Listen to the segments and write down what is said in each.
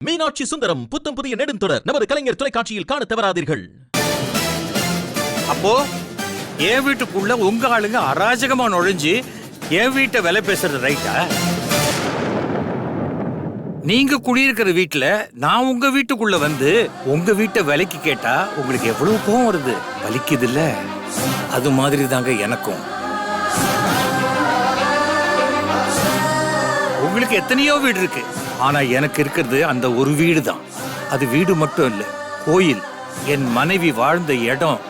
மீனாட்சி சுந்தரம் புத்தம் புதிய நெடுந்தொடர் நமது கலைஞர் தொலைக்காட்சியில் காண தவறாதீர்கள். அப்போ என் வீட்டுக்குள்ள உங்க ஆளுங்க அராஜகமா நுழைஞ்சு என் வீட்டை விலை பேசுறது ரைட்டா? நீங்க குடியிருக்கிற வீட்டுல நான் உங்க வீட்டுக்குள்ள வந்து உங்க வீட்டை விலைக்கு கேட்டா உங்களுக்கு எவ்வளவு கோவம் வருது? வலிக்குது இல்ல? அது மாதிரி தாங்க எனக்கும். உங்களுக்கு எத்தனையோ வீடு இருக்கு, ஆனா எனக்கு இருக்கிறது அந்த ஒரு வீடு தான். அது வீடு மட்டும் இல்ல, கோயில். என் மனைவி வாழ்ந்த இடம்,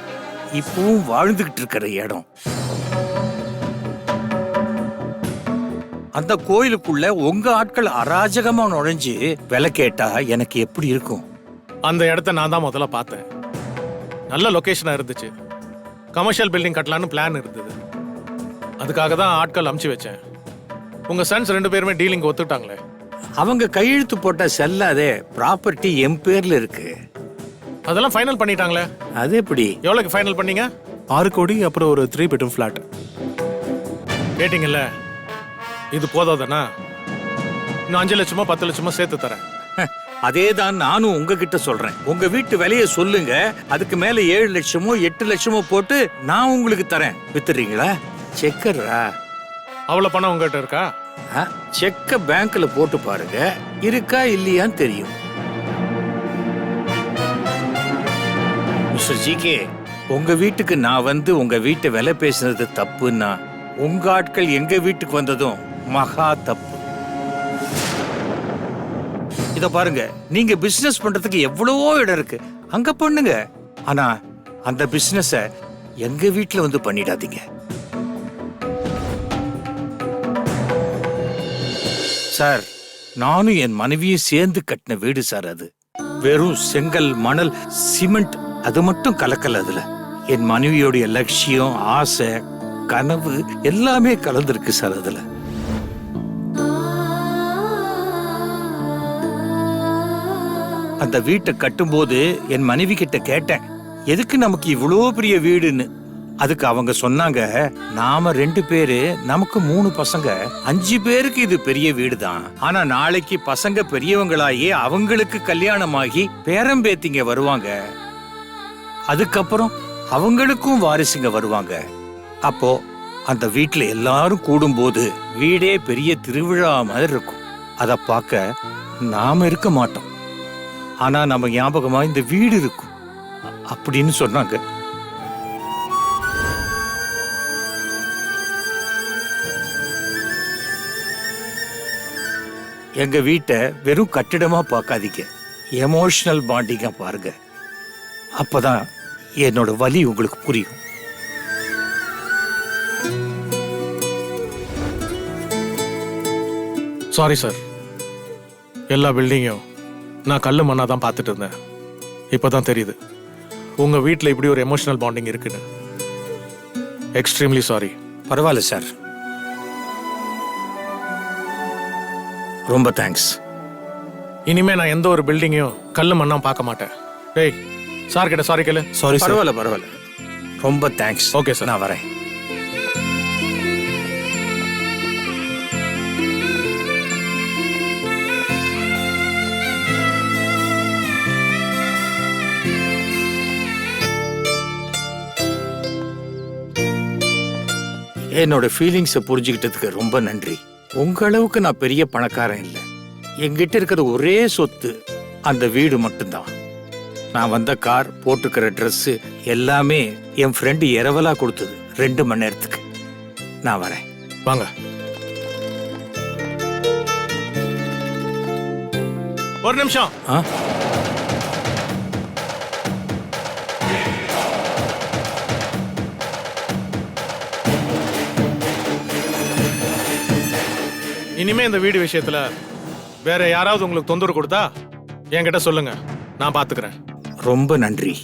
இப்பவும் வாழ்ந்துகிட்டு இருக்கிற இடம். அந்த கோயிலுக்குள்ள உங்க ஆட்கள் அராஜகமா நுழைஞ்சு விலை கேட்டா எனக்கு எப்படி இருக்கும்? அந்த இடத்த நான் தான் முதல்ல பார்த்தேன். நல்ல லொகேஷனா இருந்துச்சு. கமர்ஷியல் பில்டிங் கட்டலான்னு பிளான் இருந்தது. அதுக்காக தான் ஆட்கள் அமுச்சு வச்சேன். உங்க சன்ஸ் 2 பேருமே டீலிங் ஒத்துட்டாங்களே. அவங்க கையெழுத்து போட்ட செல்லாதே, ப்ராப்பர்ட்டி என் பேர்ல இருக்கு. அதெல்லாம் ஃபைனல் பண்ணிட்டாங்களே. அது எப்படி? எவ்வளவுக்கு ஃபைனல் பண்ணீங்க? 6 கோடி, அப்புறம் ஒரு 3 பெட்ரூம் ஃபிளாட். கேட்டீங்கல்ல, இது போதாதானா? இன்னும் 5 லட்சமோ 10 லட்சமோ சேர்த்து தரேன். அதே தான் நானும் உங்ககிட்ட சொல்றேன். உங்க வீட்டு விலைய சொல்லுங்க, அதுக்கு மேல 7 லட்சமோ 8 லட்சமோ போட்டு நான் உங்களுக்கு தரேன். வித்துறீங்களா? செக்கரா? அவ்வளவு பணம் உங்ககிட்ட இருக்கா? செக்க பேங்க்ல போட்டு பாருங்க, இருக்கா இல்லையான்னு தெரியும். மிஸ்டர் ஜிகே, உங்க வீட்டுக்கு நான் வந்து உங்க வீட்டை விலை பேசுனது தப்புன்னா உங்க ஆட்கள் எங்க வீட்டுக்கு வந்ததும் மகா தப்பு. இத பாருங்க, நீங்க பிசினஸ் பண்றதுக்கு எவ்வளவோ இடம் இருக்கு, அங்க பண்ணுங்க. ஆனா அந்த பிசினஸ எங்க வீட்டுல வந்து பண்ணிடாதீங்க. சார், நானும் என் மனைவியும் சேர்ந்து கட்டின வீடு சார். அது வெறும் செங்கல், மணல், சிமெண்ட் அது மட்டும் கலக்கல. அதுல என் மனைவியோடைய லட்சியம், ஆசை, கனவு எல்லாமே கலந்துருக்கு சார். அதுல அந்த வீட்டை கட்டும்போது என் மனைவி கிட்ட கேட்டேன், எதுக்கு நமக்கு இவ்வளோ பெரிய வீடுன்னு. அதுக்கு அவங்க சொன்னாங்க, நாம 2 பேரு, நமக்கு 3 பசங்க, 5 பேருக்கு இது பெரிய வீடு தான். ஆனா நாளைக்கு பசங்க பெரியவங்களாகி அவங்களுக்கு கல்யாணமாகி பேரம்பேத்திங்க வருவாங்க, அதுக்கப்புறம் அவங்களுக்கும் வாரிசுங்க வருவாங்க. அப்போ அந்த வீட்டுல எல்லாரும் கூடும்போது வீடே பெரிய திருவிழா மாதிரி இருக்கும். அத பார்க்க நாம இருக்க மாட்டோம், ஆனா நம்ம ஞாபகமா இந்த வீடு இருக்கும் அப்படின்னு சொன்னாங்க. எங்க வீட்டை வெறும் கட்டிடமா பார்க்காதீங்க, எமோஷனல் பாண்டிங்கா பாருங்க. அப்பதான் என்னோட வலி உங்களுக்கு புரியும். சாரி சார், எல்லா பில்டிங்கும் நான் கல்லு மண்ணா தான் பார்த்துட்டு இருந்தேன். இப்பதான் தெரியுது உங்க வீட்டில் இப்படி ஒரு எமோஷனல் பாண்டிங் இருக்குன்னு. Extremely sorry. பரவாயில்ல சார், ரொம்ப தேங்க்ஸ். இனிமே நான் எந்த ஒரு பில்டிங்கையும் கல்லு மண்ணா பார்க்க மாட்டேன். டேய், சார் கிட்ட சாரி கேளு. Sorry sir. பரவாயில்ல பரவாயில்ல, ரொம்ப தேங்க்ஸ். ஓகே சார், நான் வரேன். என்னோட ஃபீலிங்ஸை புரிஞ்சுக்கிட்டதுக்கு ரொம்ப நன்றி. உங்க அளவுக்கு நான் பெரிய பணக்காரன் இல்லை. என்கிட்ட இருக்கிற ஒரே சொத்து அந்த வீடு மட்டும்தான். நான் வந்த கார், போட்டுக்கிற ட்ரெஸ் எல்லாமே என் ஃப்ரெண்டு இரவலா கொடுத்தது 2 மணி நேரத்துக்கு. நான் வரேன். வாங்க. ஒரு நிமிஷம். இனிமே இந்த வீடு விஷயத்துல வேற யாராவது உங்களுக்கு தொந்தரவு கொடுத்தா என்கிட்ட சொல்லுங்க, நான் பாத்துக்கிறேன். ரொம்ப நன்றி.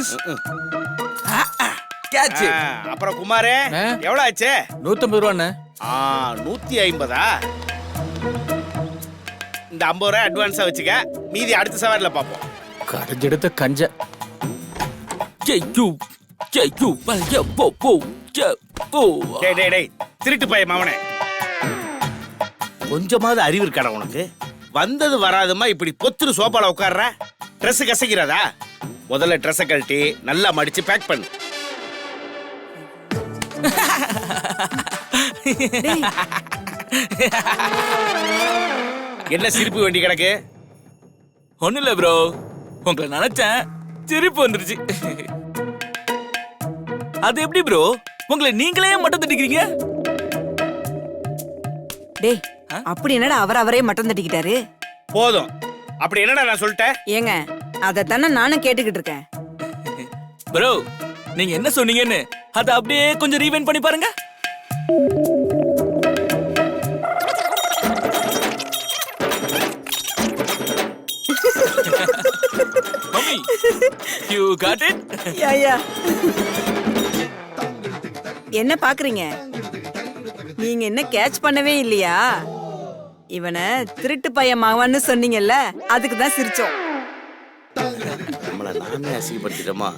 ப்ளீஸ். கேட்ச். அப்புறம் குமாரே எவ்வளவு ஆச்சு? 150 ரூபாண்ணே. 150. இந்த 50 ரூபாய் அட்வான்ஸா வச்சுக்க, மீதி அடுத்த சவாரில பாப்போம். கடைஞ்செடுத்த கஞ்ச. ஜெய்யூ ஜெய்யூ பல்ய போ போ போ. டேய் டேய் டேய், திருட்டு பையன் மாவனே, கொஞ்சமாவது அறிவு இருக்காடா உனக்கு? வந்தது வராதுமா இப்படி பொத்துரு சோபால உட்கார்ற? ட்ரெஸ் கசக்கிறதா? முதல்ல ட்ரெஸ்ஸை கழட்டி நல்லா மடிச்சு பேக் பண்ணு. என்ன சிரிப்பு வேண்டி கிடக்கு? ஒண்ணும் இல்ல ப்ரோ, உங்களை நினைச்சேன் சிரிப்பு வந்துருச்சு. அது எப்படி ப்ரோ, உங்களை நீங்களே மட்டும் தட்டிக்கிறீங்க? டேய், அப்படி என்னடா அவரே மட்டம் தட்டிக்கிட்டாரு? போதும். அப்படி என்னடா நான் சொல்லிட்டேன்? ஏங்க, அதத்தானே நானும் கேட்டுக்கிட்டு இருக்கேன். ப்ரோ, நீங்க என்ன சொன்னீங்கன்னு அதை அப்படியே கொஞ்சம் ரீவைண்ட் பண்ணி பாருங்க. Mummy, you got it? யா. என்ன பாக்குறீங்க? நீங்க என்ன கேட்ச் பண்ணவே இல்லையா? இவனை திருட்டு பையன் மகன்னு சொன்னீங்கல்ல, அதுக்கு தான் சிரிச்சோம். நம்மள நாமே அசிங்கப்படுத்திட்டோமா?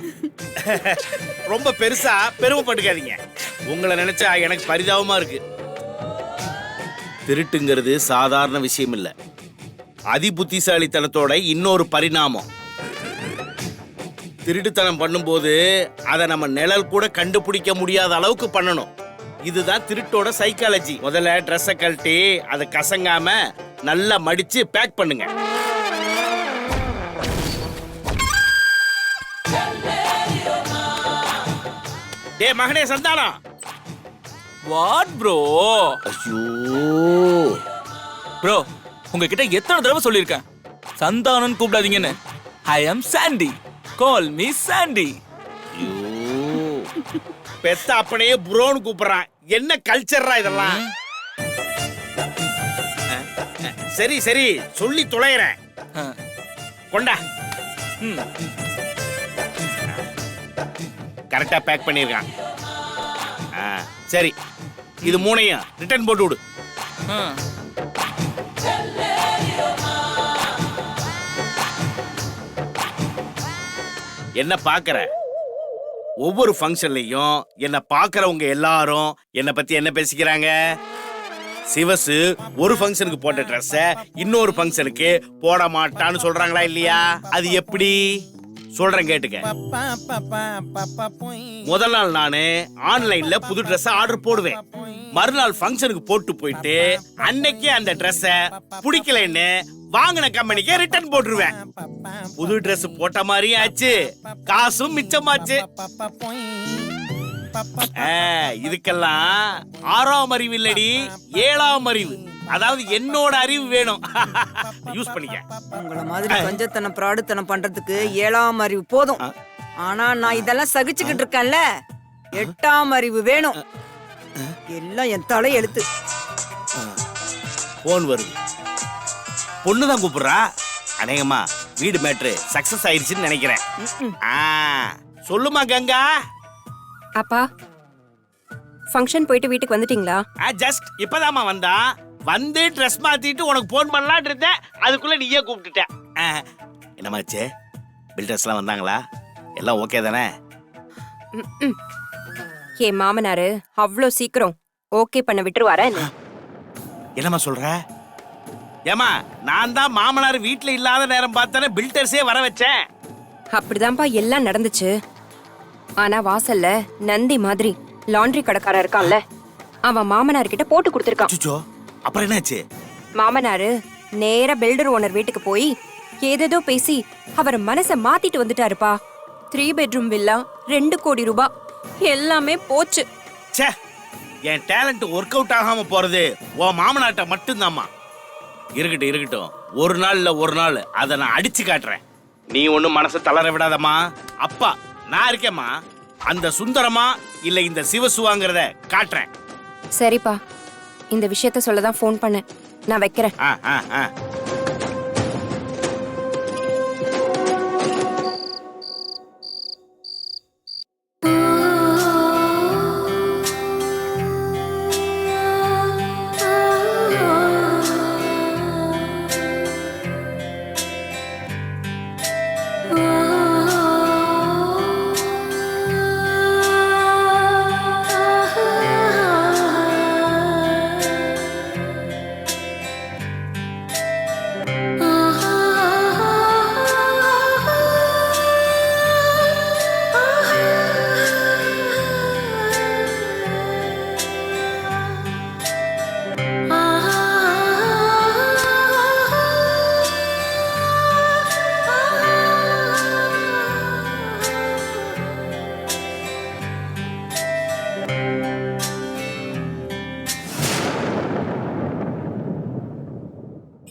ரொம்ப பெருசா பெருமைப்பட்டுக்காதீங்க. உங்களை நினைச்சா எனக்கு பரிதாபமா இருக்கு. திருட்டுங்கிறது சாதாரண விஷயம் இல்ல, அதி புத்திசாலித்தனத்தோட இன்னொரு பரிணாமம். திருட்டுத்தனம் பண்ணும்போது அதை நம்ம நிழல் கூட கண்டுபிடிக்க முடியாத அளவுக்கு பண்ணணும். இதுதான் திருட்டோட சைக்காலஜி. முதல்ல ட்ரெஸ்ஸை கழட்டி அதை கசங்காம நல்லா மடிச்சு பேக் பண்ணுங்க. டே மகனே சந்தானம். What bro? ஐயோ ப்ரோ, உங்ககிட்ட எத்தனை தடவை சொல்லியிருக்கேன் சந்தானன் கூப்பிடாதீங்கன்னு. I am Sandy, call me Sandy. பெத்த அப்பனையே ப்ரோன்னு கூப்பிடுறான். என்ன கல்ச்சர்ரா இதெல்லாம்? சரி சரி, சொல்லி துளையறேன். கொண்டா. கரெக்டா பேக் பண்ணிருக்கான். சரி, இது மூணையும் ரிட்டர்ன் போட்டு விடு. என்ன பாக்குற? ஒவ்வொரு ஃபங்க்ஷன்லயும் என்ன பாக்குறவங்க எல்லாரும் என்ன பத்தி என்ன பேசிக்கிறாங்க? சிவசு ஒரு ஃபங்க்ஷனுக்கு போட்ட ட்ரெஸ்ஸ இன்னொரு ஃபங்க்ஷனுக்கு போட மாட்டான்னு சொல்றாங்களா இல்லையா? அது எப்படி சொல்றேன் கேட்டுக்க. முதல் நாள் நானு ஆன்லைன்ல புது ட்ரெஸ் ஆர்டர் போடுவேன். மறுநாள் ஃபங்க்ஷனுக்கு போட்டு போயிட்டு அன்னைக்கே அந்த ட்ரெஸ்ஸ பிடிக்கலன்னு வாங்கின கம்பெனிக்கே ரிட்டர்ன் போட்டுருவேன். புது ட்ரெஸ் போட்ட மாதிரியும் ஆச்சு, காசும் மிச்சமாச்சு. இதுக்கெல்லாம் 6ஆம் அறிவு இல்லடி, 7ஆம் அறிவு. அதாவது என்னோட அறிவு வேணும். யூஸ் பண்ணிக்க. உங்களை மாதிரி பஞ்சத்தனம் பிராடுத்தனம் பண்றதுக்கு 7ஆம் அறிவு போதும். ஆனா நான் இதெல்லாம் சகிச்சுக்கிட்டு இருக்கேன்ல, 8ஆம் அறிவு வேணும். எல்லாம் என் தலை எழுத்து. போன் வருது. பொண்ணுதான் கூப்பிடுறா. அநேகமா வீடு மேட்ரு சக்சஸ் ஆயிடுச்சுன்னு நினைக்கிறேன். சொல்லுமா கங்கா. அப்பா, ஃபங்க்ஷன் போயிட்டு வீட்டுக்கு வந்துட்டீங்களா? ஜஸ்ட் இப்பதாமா வந்தா. வந்து ட்ரெஸ் மாத்திட்டு உனக்கு போன் பண்ணலான்னு இருந்தேன், அதுக்குள்ள நீயே கூப்பிட்டுட்ட. என்னமாச்சு? பில்டர்ஸ்லாம் வந்தாங்களா? எல்லாம் ஓகே தானே? என் மாமனாரு அவ்வளோ சீக்கிரம் ஓகே பண்ண விட்டுருவாரா என்ன? என்னம்மா சொல்ற? ஏமா, நான் தான் மாமனார் வீட்டுல இல்லாத நேரம் பார்த்தானே பில்டர்ஸே வர வச்சேன். அப்படிதான்ப்பா எல்லாம் நடந்துச்சு. ஆனா வாசல்ல நந்தி மாதிரி லாண்ட்ரி கடைக்காரன் இருக்கான்ல, அவன் மாமனார் கிட்ட போட்டு கொடுத்துருக்கான். சுச்சோ, அப்புறம் என்னாச்சு? மாமனாரு நேரா பில்டர் ஓனர் வீட்டுக்கு போய் ஏதேதோ பேசி அவர் மனசை மாத்திட்டு வந்துட்டாருப்பா. 3 பெட்ரூம் வில்லா, 2 கோடி ரூபாய், எல்லாமே போச்சு. ச்சே, என் டேலண்ட் ஒர்க் அவுட் ஆகாம போறது உன் மாமனாட்ட மட்டும்தாம்மா. இருக்கட்டும் இருக்கட்டும், ஒரு நாள் அதை நான் அடிச்சு காட்டுறேன். நீ ஒண்ணும் மனசை தளர விடாதம்மா. அப்பா நான் இருக்கேம்மா. அந்த சுந்தரமா இல்ல இந்த சிவசுவாங்கிறத காட்டுறேன். சரிப்பா, இந்த விஷயத்த சொல்லதான் ஃபோன் பண்ணேன். நான் வைக்கிறேன்.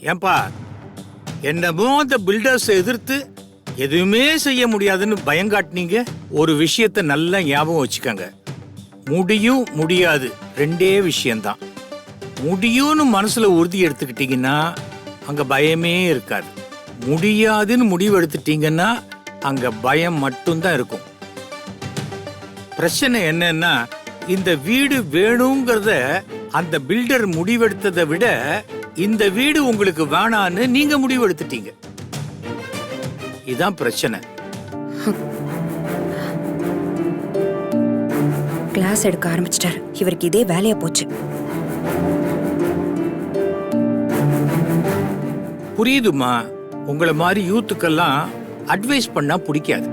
ஏன்பா என்னமோ அந்த பில்டர்ஸ் எதிர்த்து எதுவுமே செய்ய முடியாதுன்னு பயங்காட்டினீங்க. ஒரு விஷயத்த நல்லா ஞாபகம் வச்சுக்கோங்க, முடியும் முடியாது ரெண்டே விஷயம்தான். முடியும்னு மனசுல உறுதி எடுத்துக்கிட்டீங்கன்னா அங்க பயமே இருக்காது. முடியாதுன்னு முடிவு எடுத்துட்டீங்கன்னா அங்க பயம் மட்டும்தான் இருக்கும். பிரச்சனை என்னன்னா, இந்த வீடு வேணுங்கிறத அந்த பில்டர் முடிவெடுத்ததை விட இந்த வீடு உங்களுக்கு வேணான்னு நீங்க முடிவெடுத்துட்டீங்க. இதான் பிரச்சனை. கிளாஸ் எடுக்க ஆரம்பிச்சிட்டாரு. இவருக்கு இதே வேலையா போச்சு. புரியுதுமா, உங்களை மாதிரி யூத்துக்கெல்லாம் அட்வைஸ் பண்ணா பிடிக்காது.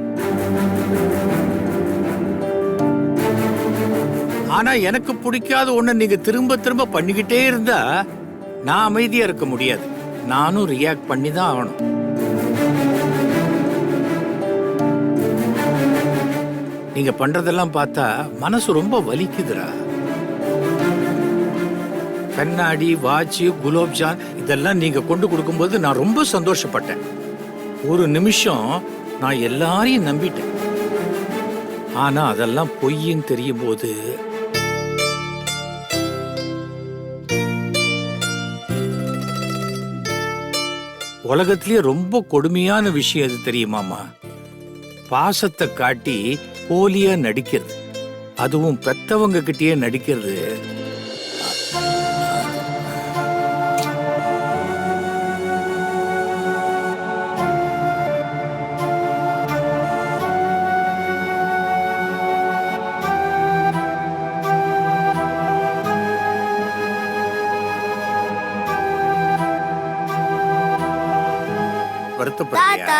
ஆனா எனக்கு பிடிக்காத ஒண்ணு நீங்க திரும்ப திரும்ப பண்ணிக்கிட்டே இருந்தா நான் அமைதியா இருக்க முடியாது. நானும் ரியாக்ட் பண்ணி தான் ஆகணும். நீங்க பண்றதெல்லாம் பார்த்தா மனசு ரொம்ப வலிக்குதுடா. கண்ணாடி, வாட்ச், குலோப்ஜான் இதெல்லாம் நீங்க கொண்டு கொடுக்கும்போது நான் ரொம்ப சந்தோஷப்பட்டேன். ஒரு நிமிஷம் நான் எல்லாரையும் நம்பிட்டேன். ஆனா அதெல்லாம் பொய்ன்னு தெரியும் போது உலகத்திலேயே ரொம்ப கொடுமையான விஷயம் எது தெரியுமாமா? பாசத்தை காட்டி போலியா நடிக்கிறது, அதுவும் பெத்தவங்க கிட்டயே நடிக்கிறது. தாத்தா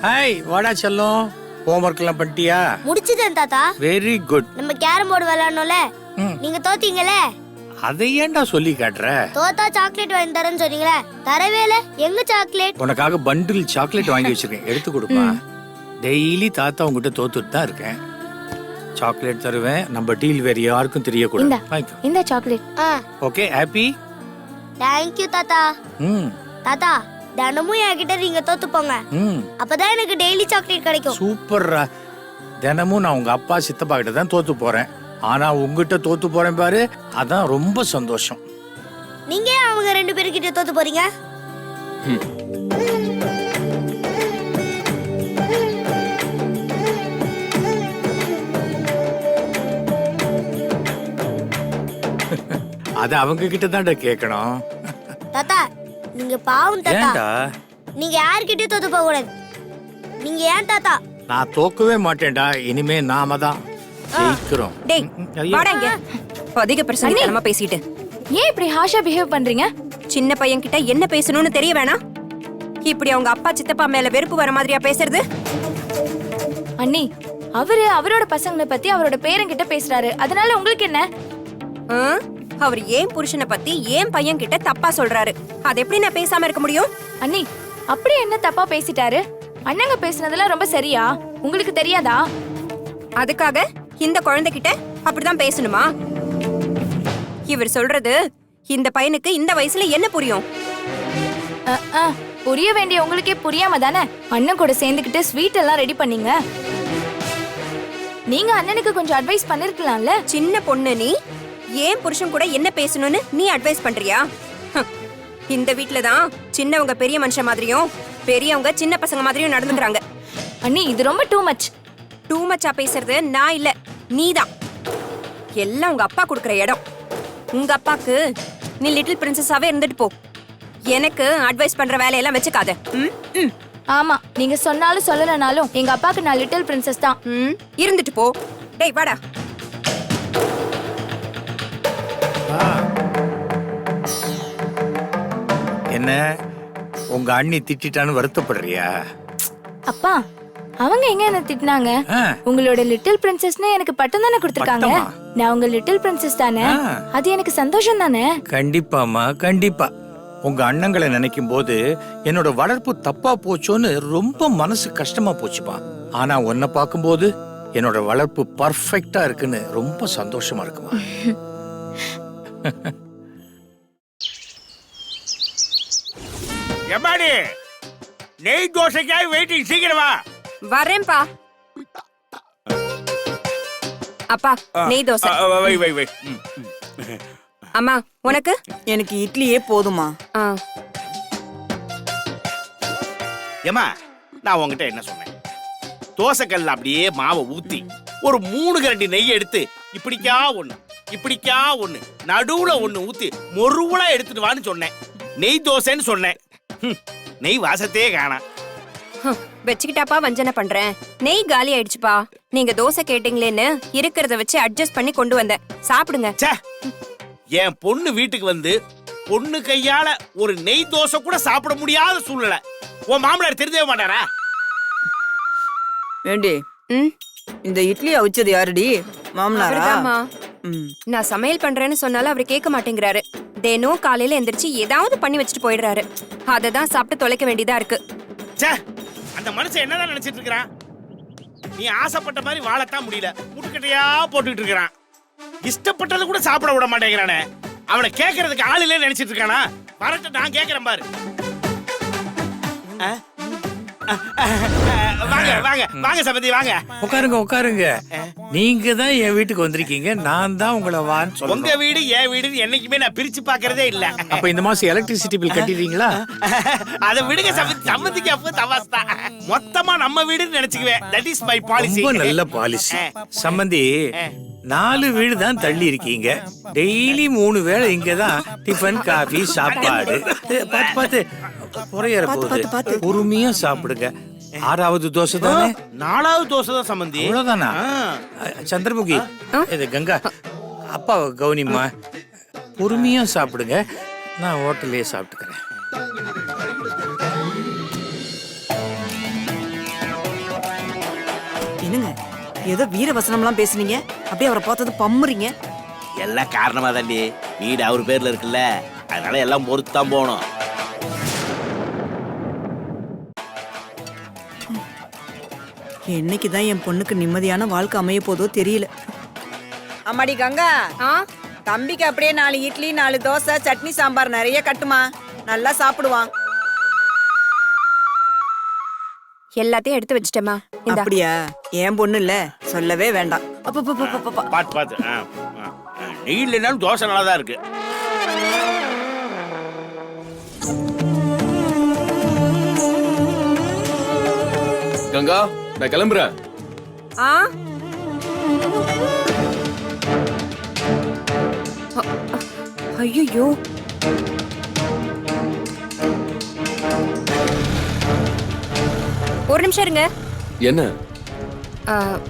ஹாய், வாடா செல்லம். ஹோம்வொர்க் எல்லாம் பண்ணிட்டியா? முடிச்சிட்டேன் தாத்தா. Very good. நம்ம கேரம் போர்டு விளையாடணும்ல, நீங்க தோத்தீங்களே. அதை ஏன்டா சொல்லி காட்டுற? தோத்தா சாக்லேட் வாங்கி தரேன்னு சொன்னீங்களே, தரவே இல்ல. எங்க சாக்லேட்? உனக்காக பண்டில் சாக்லேட் வாங்கி வச்சிருக்கேன், எடுத்து கொடுப்பா. டெய்லி தாத்தா உங்ககிட்ட தோத்துட்டு தான் இருக்கேன். சாக்லேட் தருவேன், நம்ம டீல் வேற யாருக்கும் தெரியக்கூடாது. இந்த chocolate. Okay, happy. Thank you தாத்தா. தாத்தா, தினமும் என்கிட்ட நீங்க தோத்து போங்க, அப்பதான் எனக்கு டெய்லி சாக்லேட் கிடைக்கும். சூப்பர்ரா. தினமும் நான் உங்க அப்பா சித்தப்பா கிட்ட தான் தோத்து போறேன், ஆனா உங்ககிட்ட தோத்து போறேன் பாரு, அதான் ரொம்ப சந்தோஷம். நீங்க ஏன் அவங்க ரெண்டு பேர்கிட்ட தோத்து போறீங்க? அது அவங்க கிட்ட தான்டா கேட்கணும். தாத்தா, நீங்க பாவம் தாத்தா. ஏன்டா? நீங்க யார்கிட்டயும் தோத்து போக கூடாது. நீங்க ஏன் தாத்தா? நான் தோக்கவே மாட்டேன்டா, இனிமே நாம தான் ஜெயிக்கிறோம். டேய் வாடா இங்க. அதிக பிரசங்கித்தனமா பேசிட்டு ஏன் இப்படி ஹாஷா பிஹேவ் பண்றீங்க? சின்ன பையன் கிட்ட என்ன பேசணும்னு தெரிய வேணாம்? இப்படி அவங்க அப்பா சித்தப்பா மேல வெறுப்பு வர மாதிரியா பேசுறது? அண்ணி, அவரோட பசங்களை பத்தி அவரோட பேரங்கிட்ட பேசுறாரு, அதனால உங்களுக்கு என்ன? அவர் ஏன் புருஷனை பத்தி ஏன் பையன் கிட்ட தப்பா சொல்றாரு, அது எப்படி நான் பேசாம இருக்க முடியும்? அண்ணி, அப்படி என்ன தப்பா பேசிட்டாரு? அண்ணங்க பேசுனதெல்லாம் ரொம்ப சரியா? உங்களுக்கு தெரியாதா? அதுக்காக இந்த குழந்தைகிட்ட அப்படிதான் பேசணுமா? இவர் சொல்றது இந்த பையனுக்கு இந்த வயசுல என்ன புரியும்? புரிய வேண்டிய உங்களுக்கே புரியாம தானே அண்ணன் கூட சேர்ந்துக்கிட்டு ஸ்வீட் எல்லாம் ரெடி பண்ணீங்க. நீங்க அண்ணனுக்கு கொஞ்சம் அட்வைஸ் பண்ணிருக்கலாம்ல. சின்ன பொண்ணு நீ, ஏன் புருஷன் கூட என்ன பேசணும்னு நீ அட்வைஸ் பண்றியா? இந்த வீட்லதான் சின்னவங்க பெரிய மனுஷன் மாதிரியும் பெரியவங்க சின்ன பசங்க மாதிரியும் நடந்துக்கிறாங்க. அண்ணி, இது ரொம்ப டூ மச். டூ மச்சா பேசுறது நான் இல்ல, நீதான். எல்லாம் உங்க அப்பா கொடுக்கற இடம். உங்க அப்பாக்கு நீ லிட்டில் பிரின்சஸாவே இருந்துட்டு போ. எனக்கு அட்வைஸ் பண்ற வேலையெல்லாம் வச்சுக்காத. ஆமா, நீங்க சொன்னாலும் சொல்லலனாலும் எங்க அப்பாக்கு நான் லிட்டில் பிரின்சஸ் தான். இருந்துட்டு போ. டேய் வாடா. என்ன உங்க அண்ணி திட்டான்னு வருத்தப்படுறியா? அப்பா, அவங்க எங்க என்ன திட்டினாங்க? உங்களோட லிட்டில் பிரின்சஸ்னு எனக்கு பட்டம் தானே கொடுத்திருக்காங்க. நான் உங்க லிட்டில் பிரின்சஸ் தானே, அது எனக்கு சந்தோஷம் தானே. கண்டிப்பாமா, கண்டிப்பா. உங்க அண்ணங்களை நினைக்கும் போது என்னோட வளர்ப்பு தப்பா போச்சோன்னு ரொம்ப மனசு கஷ்டமா போச்சுப்பா. ஆனா உன்னை பார்க்கும்போது என்னோட வளர்ப்பு பர்ஃபெக்டா இருக்குன்னு ரொம்ப சந்தோஷமா இருக்குமா. எம்மாடி நெய் தோசைக்காய் வெயிட்டிங், சீக்கிரம் வா. வரேன்பா. அப்பா நெய் தோசை. வை வை வை. அம்மா உனக்கு? எனக்கு இட்லியே போதுமா. ஆ. ஏமா நான் உங்ககிட்ட என்ன சொன்னேன்? தோசைக்கல்ல அப்படியே மாவை ஊத்தி ஒரு 3 கரண்டி நெய் எடுத்து இப்படிக்கா ஒண்ணு இப்படிக்கா ஒண்ணு நடுவுல ஒண்ணு ஊத்தி மொருவலா எடுத்துட்டு வான்னு சொன்னேன். நெய் தோசைன்னு சொன்னேன். நெய் வாசத்தையே காணா. வச்சுக்கிட்டாப்பா வஞ்சனை பண்றேன். நெய் காலி ஆயிடுச்சுப்பா. நீங்க தோசை கேட்டீங்களேன்னு இருக்கிறத வச்சு அட்ஜஸ்ட் பண்ணி கொண்டு வந்தேன். சாப்பிடுங்க. என் பொண்ணு வீட்டுக்கு வந்து பொண்ணு கையால ஒரு நெய் தோசை கூட சாப்பிட முடியாத சூழ்நிலை. உன் மாமனார் தெரிஞ்சவே மாட்டாரா? வேண்டி இந்த இட்லி அவிச்சது யாருடி? மாமனாரா? அவர்தாம்மா. நான் சமையல் பண்றேன்னு சொன்னாலும் அவர் கேட்க மாட்டேங்கிறாரு. தினம் காலையில எந்திரிச்சு ஏதாவது பண்ணி வச்சுட்டு போயிடுறாரு. அததான் சாப்பிட்டு தொலைக்க வேண்டியதா இருக்கு. அந்த மனுஷன் என்னதான் நினைச்சிட்டு இருக்கிறான்? நீ ஆசைப்பட்ட மாதிரி வாழத்தான் முடியல, முட்டுக்கட்டையா போட்டுக்கிட்டு இருக்கிறான். இஷ்டப்பட்டது கூட சாப்பிட விட மாட்டேங்கிறானே. அவனை கேட்கறதுக்கு ஆள் இல்லைன்னு நினைச்சிட்டு இருக்கானா? வரட்டு, நான் கேட்கிறேன் பாரு. வாங்க வாங்க வாங்க சபதி வாங்க. உட்காருங்க உட்காருங்க. நீங்க தான் என் வீட்டுக்கு வந்திருக்கீங்க, நான் தான் உங்களை வான்னு சொல்றேன். உங்க வீடு என் வீடு என்னைக்குமே நான் பிரிச்சு பாக்குறதே இல்ல. அப்ப இந்த மாசம் எலக்ட்ரிசிட்டி பில் கட்டிடுறீங்களா? அத விடுங்க சபதி, சம்மதிக்கு அப்ப தவாஸ்தா. மொத்தமா நம்ம வீடுன்னு நினைச்சுக்குவேன். That is my policy. ரொம்ப நல்ல பாலிசி. சம்பந்தி 4 வீடு தான் தள்ளி இருக்கீங்க. டெய்லி 3 வேளை இங்கதான் டிஃபன் காஃபி சாப்பாடு. பார்த்து பார்த்து குறையற போகுது. பொறுமையா சாப்பிடுங்க. 6வது தோசை தானே? 4வது தோசை தான் சம்பந்தி. அவ்வளவுதானா? சந்திரமுகி, இது கங்கா, அப்பா கவுனிம்மா, பொறுமையா சாப்பிடுங்க. நான் ஹோட்டல்லே சாப்பிட்டுக்கிறேன். என்னங்க ஏதோ வீர வசனம்லாம் பேசுனீங்க, அப்படியே அவரை பார்த்தது பம்முறீங்க. எல்லாம் காரணமா தாண்டி, வீடு அவர் பேர்ல இருக்குல்ல, அதனால எல்லாம் பொறுத்துதான் போகணும். என்னைக்குதான் என் பொண்ணுக்கு நிம்மதியான வாழ்க்கை அமைய போதோ தெரியல. அம்மாடி கங்கா, தம்பிக்கு அப்படியே 4 இட்லி 4 தோசை சட்னி சாம்பார் நிறைய கட்டுமா, நல்லா சாப்பிடுவான். எல்லாத்தையும் எடுத்து வச்சிட்டேமா. அப்படியா? என் பொண்ணு இல்ல, சொல்லவே வேண்டாம். பாத்து பாத்து. நெய் இல்லைனாலும் தோசை நல்லா தான் இருக்கு. கங்கா, நான் கிளம்புறேன். ஐயோ, ஒரு நிமிஷம் இருங்க. என்ன?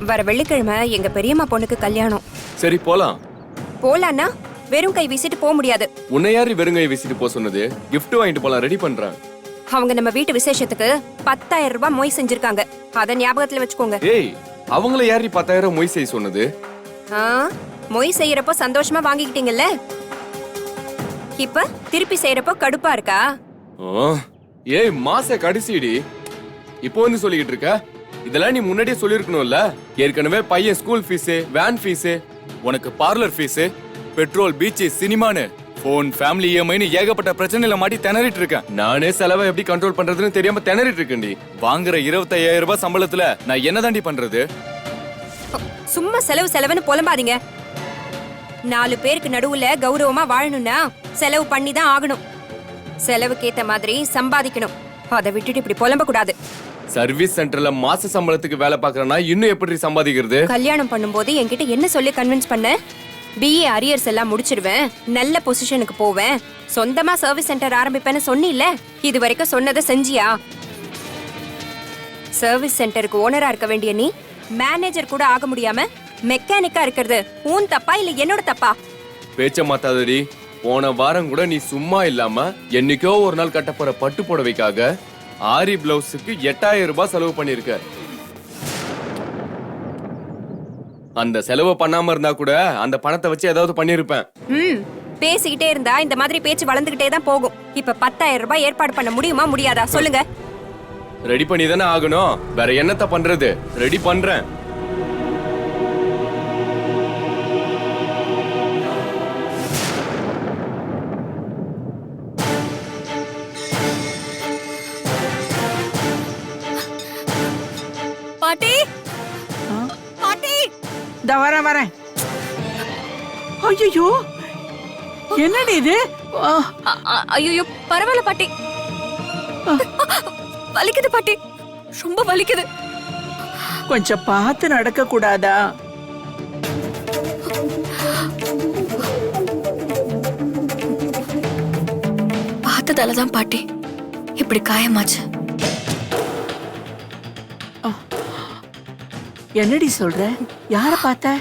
வர வெள்ளிக்கிழமை எங்க பெரியம்மா பொண்ணுக்கு கல்யாணம். சரி போலாம். போலான்னா வெறும் கை வீசிட்டு போக முடியாது. உன்னை யாரு வெறுங்கையை வீசிட்டு போக சொன்னது? கிஃப்ட் வாங்கிட்டு போலாம், ரெடி பண்றேன். அவங்க நம்ம வீட்டு விசேஷத்துக்கு 10,000 ரூபாய் மொய் செஞ்சிருக்காங்க. அத ஞாபகத்துல வச்சுக்கோங்க. ஏய், அவங்கள யாரு 10,000 மொய் செய்ய சொன்னது? மொய் செய்யறப்போ சந்தோஷமா வாங்கிக்கிட்டீங்கல்ல, இப்ப திருப்பி செய்யறப்போ கடுப்பா இருக்கா? ஏய் மாச கடைசிடி, இப்போ வந்து சொல்லிக்கிட்டு இருக்க? இதெல்லாம் நீ முன்னாடியே சொல்லிருக்கணும்ல. ஏற்கனவே பையன் ஸ்கூல் ஃபீஸ், வேன் ஃபீஸ், உனக்கு பார்லர் ஃபீஸ், பெட்ரோல், பீச், சினிமான்னு போன், ஃபேமிலி இஎம்ஐன்னு ஏகப்பட்ட பிரச்சனையில மாட்டி திணறிட்டு இருக்கேன். நானே செலவை எப்படி கண்ட்ரோல் பண்றதுன்னு தெரியாம திணறிட்டு இருக்கேன்டி. வாங்குற 25,000 ரூபாய் சம்பளத்துல நான் என்ன தாண்டி பண்றது? சும்மா செலவு செலவுன்னு புலம்பாதீங்க. 4 பேருக்கு நடுவுல கௌரவமா வாழணும்னா செலவு பண்ணி தான் ஆகணும். செலவுக்கு ஏத்த மாதிரி சம்பாதிக்கணும். அதை விட்டுட்டு இப்படி புலம்ப கூடாது. சர்வீஸ் சென்டர்ல மாச சம்பளத்துக்கு வேலை பாக்குறேன்னா இன்னும் எப்படி சம்பாதிக்கிறது? கல்யாணம் பண்ணும்போது என்கிட்ட என்ன சொல்லி கன்வின்ஸ் பண்ண? பிஏ அரியர்ஸ் எல்லாம் முடிச்சிடுவேன், நல்ல பொசிஷனுக்கு போவேன், சொந்தமா சர்வீஸ் சென்டர் ஆரம்பிப்பேன்னு சொன்னில்ல. இது வரைக்கும் சொன்னதை செஞ்சியா? சர்வீஸ் சென்டருக்கு ஓனரா இருக்க வேண்டிய நீ மேனேஜர் கூட ஆக முடியாம மெக்கானிக்கா இருக்கிறது உன் தப்பா இல்ல என்னோட தப்பா? பேச்ச மாத்தாதடி. போன வாரம் கூட நீ சும்மா இல்லாம என்னைக்கோ ஒரு நாள் கட்ட போற பட்டு புடவைக்காக ஆரி பிளவுஸுக்கு 8,000 ரூபாய் செலவு பண்ணிருக்க. அந்த செலவு பண்ணாம இருந்தா கூட அந்த பணத்தை வச்சு ஏதாவது பண்ணிருப்பேன். பேசிக்கிட்டே இருந்தா இந்த மாதிரி பேச்சு வளர்ந்துகிட்டே தான் போகும். இப்ப 10,000 ரூபாய் ஏற்பாடு பண்ண முடியுமா முடியாதா சொல்லுங்க? ரெடி பண்ணி தானே ஆகணும், வேற என்னத்த பண்றது? ரெடி பண்றேன். இந்த வரேன். ஐயோ, என்னடி இது? ஐயோ பரவாயில்ல பாட்டி. வலிக்குது பாட்டி, ரொம்ப வலிக்குது. கொஞ்சம் பார்த்து நடக்க கூடாதா? பார்த்ததாலதான் பாட்டி இப்படி காயமாச்சு. என்னடி சொல்ற? யார பார்த்த?